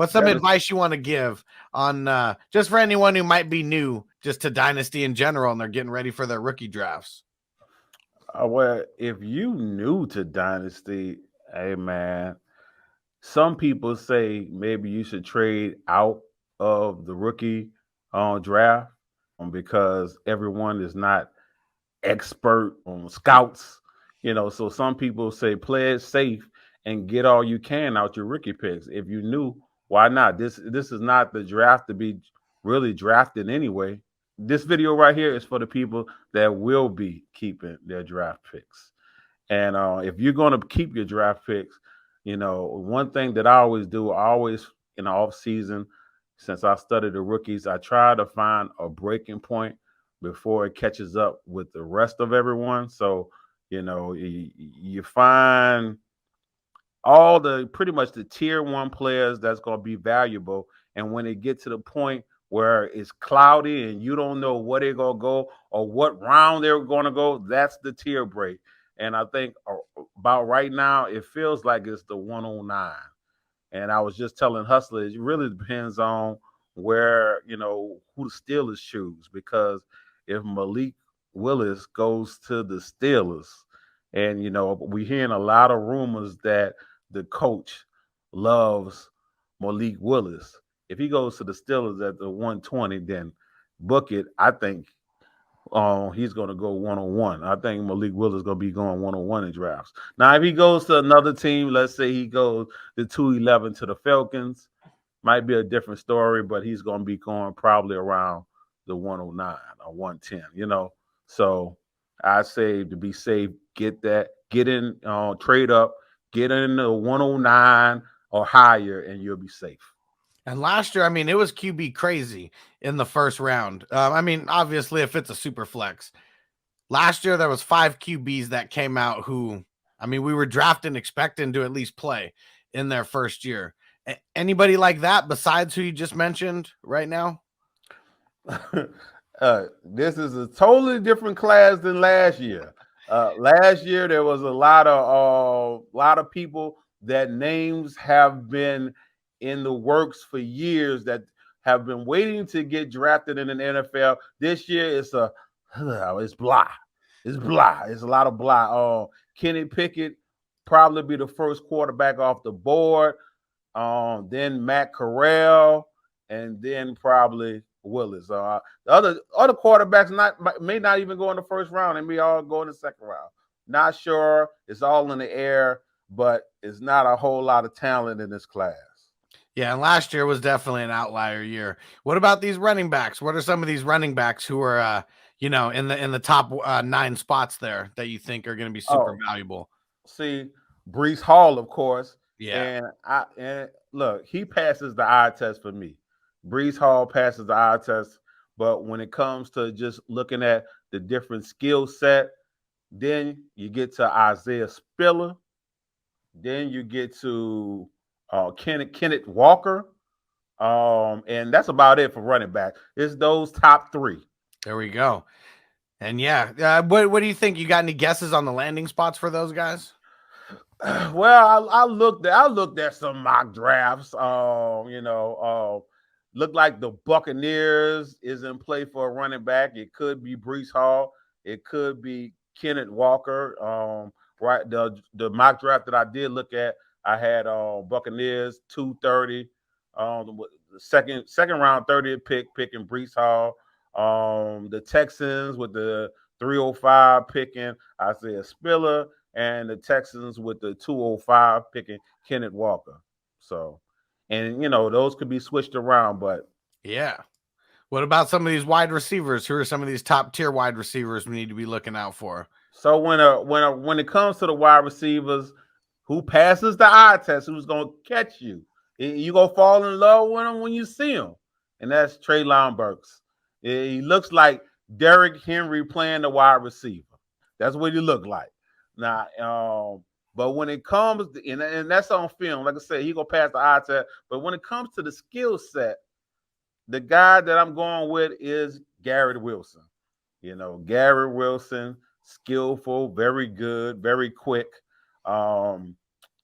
What's some advice you want to give on just for anyone who might be new just to Dynasty in general and they're getting ready for their rookie drafts? Well, if you new to Dynasty, hey man, some people say maybe you should trade out of the rookie draft because everyone is not expert on scouts. So some people say play it safe and get all you can out your rookie picks. If you knew, why not? This is not the draft to be really drafted anyway. This video right here is for the people that will be keeping their draft picks. And if you're going to keep your draft picks, one thing that I always do, I always in the off season, since I studied the rookies, I try to find a breaking point before it catches up with the rest of everyone. So, you find all the pretty much the tier one players that's going to be valuable. And when it gets to the point where it's cloudy and you don't know where they're going to go or what round they're going to go, that's the tier break. And I think about right now, it feels like it's the 109. And I was just telling Hustler, it really depends on where, who the Steelers choose. Because if Malik Willis goes to the Steelers, and, we're hearing a lot of rumors that the coach loves Malik Willis. If he goes to the Steelers at the 120, then book it. I think he's going to go 101. I think Malik Willis is going to be going 101 in drafts. Now, if he goes to another team, let's say he goes to 211 to the Falcons, might be a different story, but he's going to be going probably around the 109 or 110, So I say to be safe, get in, trade up, get in the 109 or higher, and you'll be safe. And last year, it was QB crazy in the first round. Obviously, if it's a super flex. Last year, there was 5 QBs that came out who, we were drafting, expecting to at least play in their first year. Anybody like that besides who you just mentioned right now? This is a totally different class than last year. Last year, there was a lot of people that names have been in the works for years that have been waiting to get drafted in an NFL. This year, it's blah. It's blah. It's a lot of blah. Kenny Pickett probably be the first quarterback off the board. Then Matt Corral, and then probably Willis. The other quarterbacks may not even go in the first round. They may all go in the second round. Not sure. It's all in the air, but it's not a whole lot of talent in this class. Yeah, and last year was definitely an outlier year. What about these running backs? What are some of these running backs who are, in the top 9 spots there that you think are going to be super valuable? See, Breece Hall, of course. Yeah. And look, he passes the eye test for me. Breece Hall passes the eye test, but when it comes to just looking at the different skill set, then you get to Isaiah Spiller. Then you get to Kenneth Walker. And that's about it for running back. It's those top 3. There we go. And yeah, what do you think? You got any guesses on the landing spots for those guys? Well, I looked at some mock drafts. Look like the Buccaneers is in play for a running back. It could be Breece Hall. It could be Kenneth Walker. Right, the mock draft that I did look at, I had Buccaneers 230, the second round 30th picking Breece Hall. The Texans with the 305 picking Isaiah Spiller, and the Texans with the 205 picking Kenneth Walker. So, and those could be switched around, but yeah. What about some of these wide receivers? Who are some of these top tier wide receivers we need to be looking out for? So when it comes to the wide receivers, who passes the eye test, who's gonna catch you? You gonna fall in love with him when you see him, and that's Treylon Burks. He looks like Derrick Henry playing the wide receiver. That's what he looked like. Now, but when it comes, and that's on film, like I said, he gonna pass the eye test. But when it comes to the skill set, the guy that I'm going with is Garrett Wilson. Garrett Wilson, skillful, very good, very quick.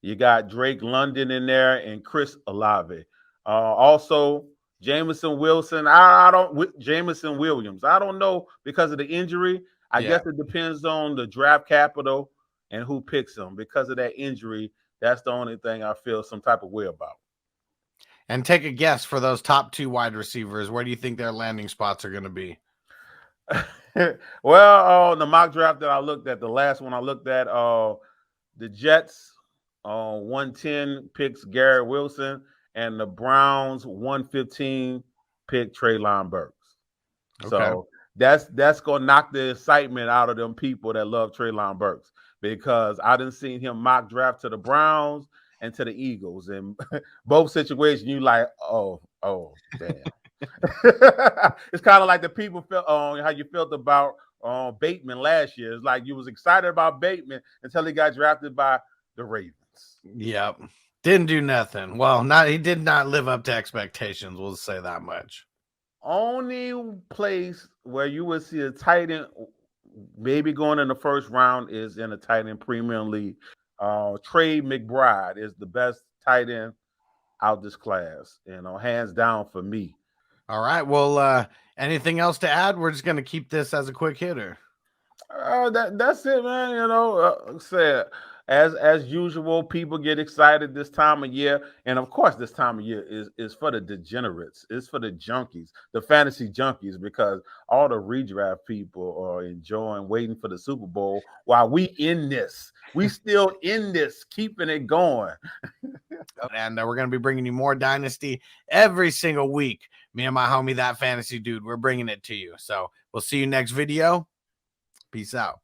You got Drake London in there and Chris Olave. Also, Jameson Wilson. I don't Jameson Williams. I don't know because of the injury. I Yeah. guess it depends on the draft capital and who picks him. Because of that injury, that's the only thing I feel some type of way about. And take a guess for those top 2 wide receivers. Where do you think their landing spots are going to be? Well, the mock draft that I looked at, the last one I looked at, the Jets 110 picks Garrett Wilson, and the Browns 115 pick Treylon Burks. Okay. So that's gonna knock the excitement out of them people that love Treylon Burks, because I didn't see him mock draft to the Browns and to the Eagles, and both situations you like, oh damn. It's kind of like the people felt how you felt about Bateman last year. It's like you was excited about Bateman until he got drafted by the Ravens. Yep. Didn't do nothing. Well, he did not live up to expectations. We'll say that much. Only place where you would see a tight end maybe going in the first round is in a tight end Premium League. Trey McBride is the best tight end out this class, hands down for me. All right. Well, anything else to add? We're just going to keep this as a quick hitter. That's it, man. Said as usual, people get excited this time of year, and of course, this time of year is for the degenerates. It's for the junkies, the fantasy junkies, because all the redraft people are enjoying waiting for the Super Bowl while we still in this, keeping it going. And we're going to be bringing you more Dynasty every single week. Me and my homie, That Fantasy Dude, we're bringing it to you. So we'll see you next video. Peace out.